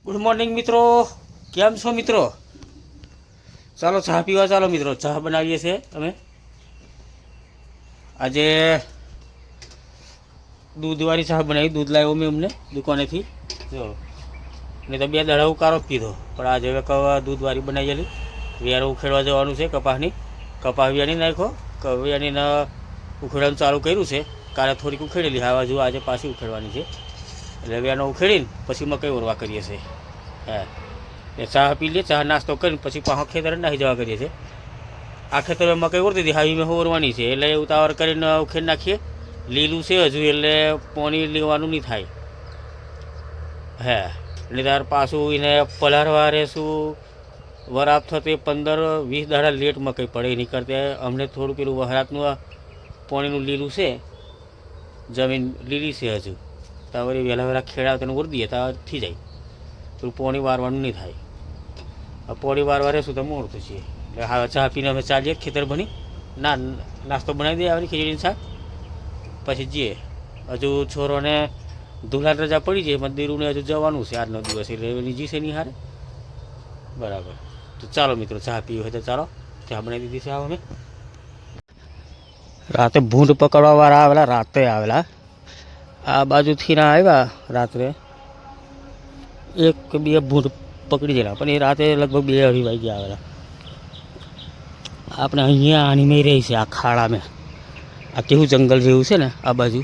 Good morning મિત્રો, કેમ છો મિત્રો? ચાલો ચા પીવા ચાલો મિત્રો, ચા બનાવીએ છીએ અમે આજે દૂધવાળી ચા બનાવી. દૂધ લાવ્યો મેં અમને દુકાનેથી. જો નહીં તો 2 દાડા ઉકાળો પીધો, પણ આજે હવે દૂધવાળી બનાવી. વેરો ઉખેડવા જવાનું છે. કપાસ વેણી નાખ્યો, વેણીને ઉખેડવાનું ચાલુ કર્યું છે. કાલે થોડીક ઉખેડેલી, હવે જો આજે પાછી ઉખેડવાની છે. એટલે વેનો ઉખેડીને પછી મકઈ ઓરવા કરીએ છીએ. હા, એ ચા પી લે, ચા નાસ્તો કરીને પછી પાછો ખેતરે નાખી જવા કરીએ છીએ. આ ખેતરે મકઈ ઓરતી હતી, હાવી મેં ઓરવાની છે. એટલે ઉતાવળ કરીને ઉખેડી નાખીએ. લીલું છે હજુ, એટલે પાણી લેવાનું નહીં થાય. હે એટલે તાર પાછું એને પલાળવા રહેશું. વરાપ થતે 15-20 દાડા લેટ મકઈ પડે. એની કરતાં અમને થોડું પેલું વરાપનું પાણીનું લીલું છે, જમીન લીલી છે હજુ. તો વળી વહેલા ખેડા તેને ઓર દઈએ તો થઈ જાય. પેલું પાણી વારવાનું નહીં થાય. પાણી વારવા રહેશું તો મોડું થશે. એટલે હવે ચા પીને અમે ચાલીએ ખેતર બની. નાસ્તો બનાવી દઈએ આવની ખીચડીનું શાક. પછી જઈએ. હજુ છોરોને ધુલાન રજા પડી જાય, મંદિરોને હજુ જવાનું છે આજનો દિવસ. એટલે એની જીશે નહીં હારે. બરાબર, તો ચાલો મિત્રો, ચા પીવી હોય તો ચાલો. ચા બનાવી દીધી છે. અમે રાતે ભૂંડ પકડવાવાળા આવેલા, રાતે આવેલા. આ બાજુથી ના આવ્યા રાત્રે. 1-2 ભૂંડ પકડી ગયેલા, પણ એ રાતે લગભગ 2-2:30 વાગે આવેલા. આપણે અહીંયા આની મેં રહી છે, આ ખાડામાં. આ કેવું જંગલ જેવું છે ને આ બાજુ,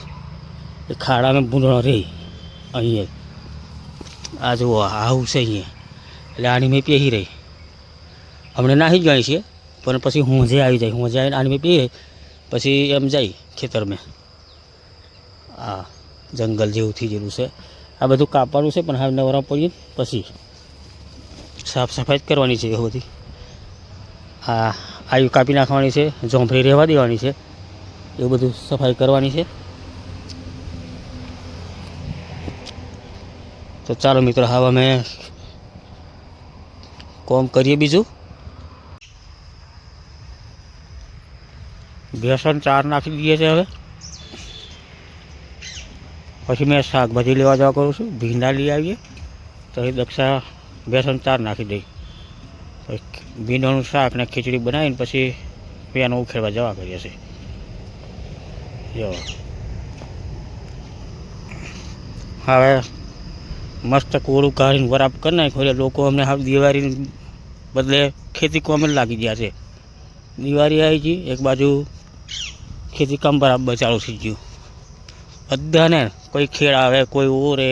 એ ખાડામાં ભૂંડો રહી અહીંયા. આ જુઓ, આવું છે અહીંયા. એટલે આની મેં પહેરી રહી. હમણાં નાહી જ ગઈ છે, પણ પછી હોંજે આવી જાય. હોંજે આવીને આની મેં પહેરે, પછી એમ જાય ખેતરમાં. આ જંગલ જેવું થઈ ગયેલું છે. આ બધું કાપવાનું છે, પણ હવે નવરા પડીએ પછી સાફ સફાઈ જ કરવાની છે. એ બધી આ આયુ કાપી નાખવાની છે, ઝોંફરી રહેવા દેવાની છે. એવું બધું સફાઈ કરવાની છે. તો ચાલો મિત્રો, હવે અમે કોમ કરીએ. બીજું બેસન 4 નાખી દઈએ છીએ. હવે પછી મેં શાકભાજી લેવા જવા કરું છું. ભીંડા લઈ આવીએ તો એ દક્ષા બેસન 4 નાખી દઈ. ભીંડાનું શાક ને ખીચડી બનાવીને પછી પેનો ઉખેડવા જવા કરીએ છીએ. જો હવે મસ્ત કોળું કાઢીને વરાપ કરી નાખ્યો. એટલે લોકો અમને હવે દિવાળી બદલે ખેતી કામ જ લાગી ગયા છે. દિવાળી આવી ગઈ, એક બાજુ ખેતી કામ બરાબર ચાલુ થઈ ગયું. બધાને કોઈ ખેડ આવે, કોઈ ઓરે,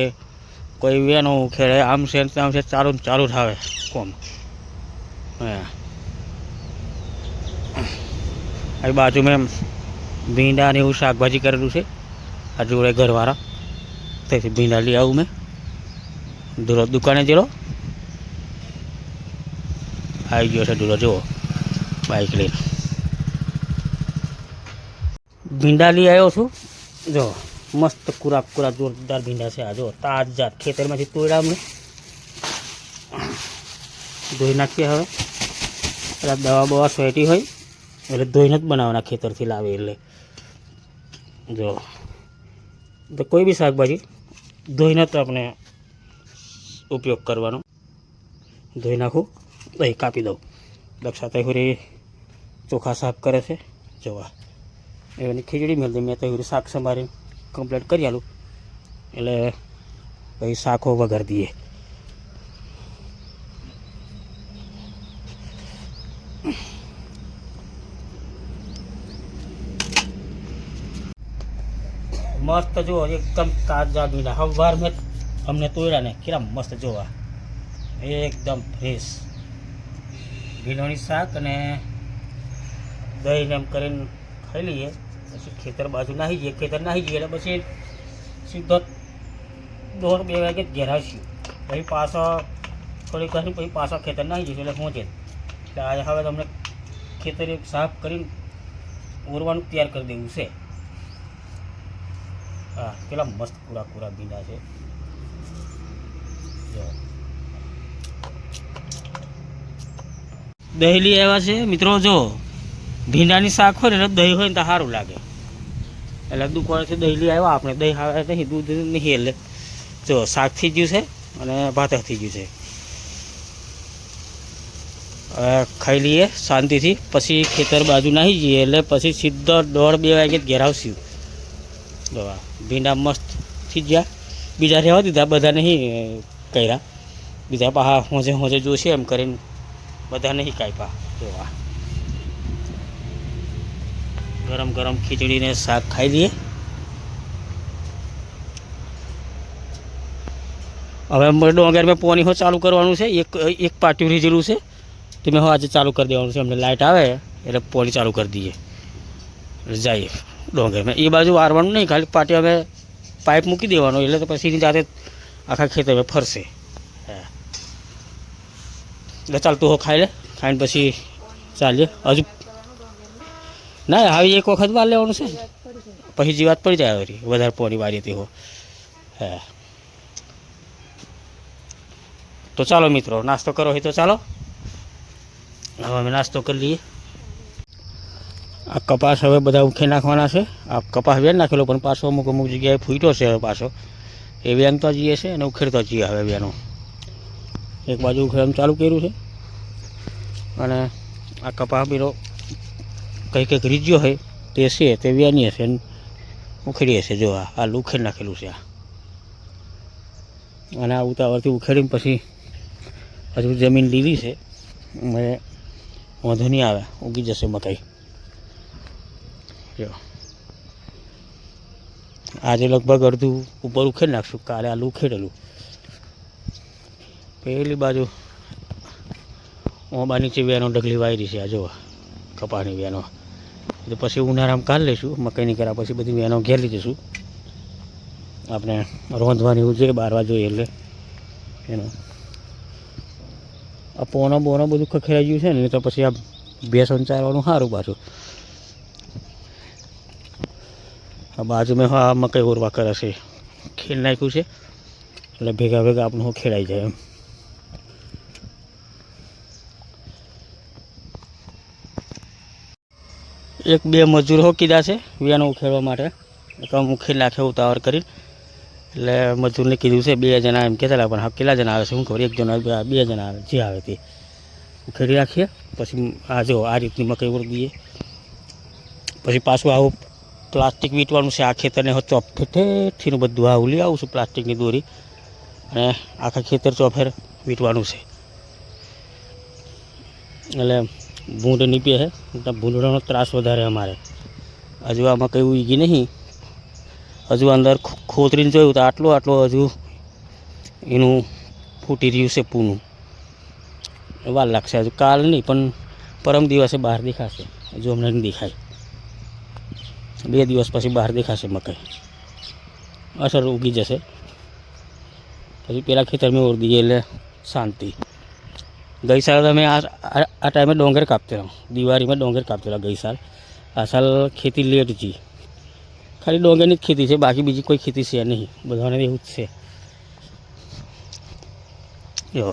કોઈ વેનો ખેડે, આમ છે આમ છે, ચાલુ જ આવે કોમ. આ બાજુ મેં ભીંડા ને એવું શાકભાજી કરેલું છે. આ જોડે ઘરવાળા, તેથી ભીંડા લઈ આવું મેં. ધૂલો દુકાને જેલો આવી ગયો છે. ધૂલો જુઓ, બાઇક લઈને ભીંડા લઈ આવ્યો છું. જો મસ્ત કુરા જોરદાર ભીંડા છે. આ જો તાજા ખેતરમાંથી તોડ્યા અમને. ધોઈ નાખીએ હવે. એટલે દવા બવા સ્વેટી હોય એટલે ધોઈને જ બનાવવાના, ખેતરથી લાવે એટલે. જો તો કોઈ બી શાકભાજી ધોઈને જ આપણે ઉપયોગ કરવાનો. ધોઈ નાખું, દહીં કાપી દઉં. દક્ષા તહેરી ચોખા સાફ કરે છે. જોવા એની ખીચડી મેળ દઈ. મેં તહેરી શાક સંભાળી કમ્પ્લીટ કરી આલું. એટલે પછી શાકો વઘાર દઈએ. મસ્ત જુઓ, એકદમ તાજા ભીંડા. સવાર મેં અમને તોડ્યા ને કેટલા મસ્ત જોવા, એકદમ ફ્રેશ ભીંડાની શાક અને દહીં એમ કરીને ખાઈ લઈએ. પછી ખેતર બાજુ નાહી જઈએ. ખેતર નાહી જઈએ એટલે પછી સીધો 1-2 વાગે ઘેર આવીશું. પછી પાછો થોડીક વાર પછી પાછા ખેતર નાહી જઈશું. એટલે પહોંચે એટલે આજે હવે તમને ખેતર સાફ કરીને ઓરવાનું તૈયાર કરી દેવું છે. હા, કેટલા મસ્ત કુરા ભીંડા છે. દહીં લઈ આવ્યા છે મિત્રો. જો ભીંડાની શાક હોય ને દહીં હોય ને તો સારું લાગે. એટલે દુકાનેથી દહીં લઈ આવ્યા આપણે. દહીં આવે નહીં, દૂધ નહીં. એટલે જો શાક થઈ ગયું છે. અને ભાત થઈ ગયું છે. ખાઈ લઈએ શાંતિથી, પછી ખેતર બાજુ નાહી જઈએ એટલે પછી સીધો 1:30-2 વાગે ઘેર આવશું. જો ભીંડા મસ્ત થઈ ગયા. બીજા રહેવા દીધા, બધા નહીં કર્યા. બીજા પાછા હોંજે જોશે એમ કરીને બધા નહીં કાપ્યા. જોવા ગરમ ગરમ ખીચડીને શાક ખાઈ લઈએ. હવે ડોંગર મેં પાણી હો ચાલુ કરવાનું છે. એક પાટિયું રીઝેલું છે તો મેં આજે ચાલુ કરી દેવાનું છે. અમને લાઇટ આવે એટલે પાણી ચાલુ કરી દઈએ જઈએ ડોંગરમાં. એ બાજુ વારવાનું નહીં, ખાલી પાટી અમે પાઇપ મૂકી દેવાનો એટલે તો પછી એની જાતે આખા ખેતરમાં ફરશે. એટલે ચાલતું હો ખાઈ લે, ખાઈને પછી ચાલીએ. હજુ ના હવે એક વખત વાર લેવાનું છે, પછી જીવાત પડી જાય વધારે પાણી વારીએ તે હો. તો ચાલો મિત્રો, નાસ્તો કરો હોય તો ચાલો. હવે અમે નાસ્તો કરી લઈએ. આ કપાસ હવે બધા ઉખે નાખવાના છે. આ કપાસ વેન નાખેલો પણ પાછો અમુક જગ્યાએ ફૂટ્યો છે. હવે પાછો એ વેન તો જઈએ છે અને ઉખેડતો જઈએ. હવે વેનો એક બાજુ ઉખેડવાનું ચાલુ કર્યું છે અને આ કપાસ બીરો કંઈક રીજ્યો હોય તે છે તે વેનીએ છે ઉખેડીએ છે. જો આ ઉખેડ નાખેલું છે અને આ ઉતાવળથી ઉખેડીને પછી હજુ જમીન લીધી છે, મને વાંધો નહીં આવે, ઉગી જશે મકાઈ. જો આજે લગભગ અડધું ઉપર ઉખેડી નાખશું, કાલે આલું ઉખેડેલું. પેલી બાજુ ઓબા નીચે વેનો ડગલી વાયરી છે. આ જો કપાસની વેનો. તો પછી ઉનાળામાં કાઢી લઈશું, મકાઈની કર્યા પછી બધી વેનો ઘેર લઈ જઈશું. આપણે રોંધવાની એવું જોઈએ, બારવા જોઈએ એટલે એનો આ પોનો બોનો બધું ખખેરાઈ ગયું છે ને, તો પછી આ ભેંસોને ચારવાનું સારું. પાછું આ બાજુ મેં આ મકાઈ ઓરવા કરે છે, ખેડ નાખ્યું છે એટલે ભેગા ભેગા આપણું ખેડાઈ જાય એમ. એક બે મજૂર હો કીધા છે વેનો ઉખેડવા માટે, કામ ઉખેડ નાખે ઉતાવળ કરી. એટલે મજૂરને કીધું છે 2 જણા એમ કહેતા, પણ હા કેટલા જણા આવે છે હું ખબર, 1 જણા 2 જણા આવે, જે આવે તે ઉખેડી રાખીએ. પછી આ જો આ રીતની મકાઈ ઓર દઈએ. પછી પાછું આવું પ્લાસ્ટિક વીંટવાનું છે. આ ખેતરને ચોફેઠીનું બધું આવું લઈ આવું છું, પ્લાસ્ટિકની દોરી, અને આખા ખેતર ચોફેર વીંટવાનું છે. એટલે ભૂંડ નીપે છે, ભૂંડનો ત્રાસ વધારે અમારે. હજુ આમાં કંઈ ઉગી નહીં, હજુ અંદર ખોતરીને જોયું તો આટલો હજુ એનું ફૂટી રહ્યું છે પૂનું. વાર લાગશે, હજુ કાલ નહીં પણ પરમ દિવસે બહાર દેખાશે. હજુ અમને નહીં દેખાય, 2 દિવસ પછી બહાર દેખાશે મકાઈ. અસર ઉગી જશે પછી પેલા ખેતરમાં ઓર દઈએ એટલે શાંતિ. ગઈ સાલ અમે આ ટાઈમે ડોંગર કાપતેલા, દિવાળીમાં ડોંગર કાપતેલા ગઈ સાલ. આ સાલ ખેતી લેટ જી, ખાલી ડોંગરની જ ખેતી છે, બાકી બીજી કોઈ ખેતી છે નહીં. બધાને એવું જ છે. જો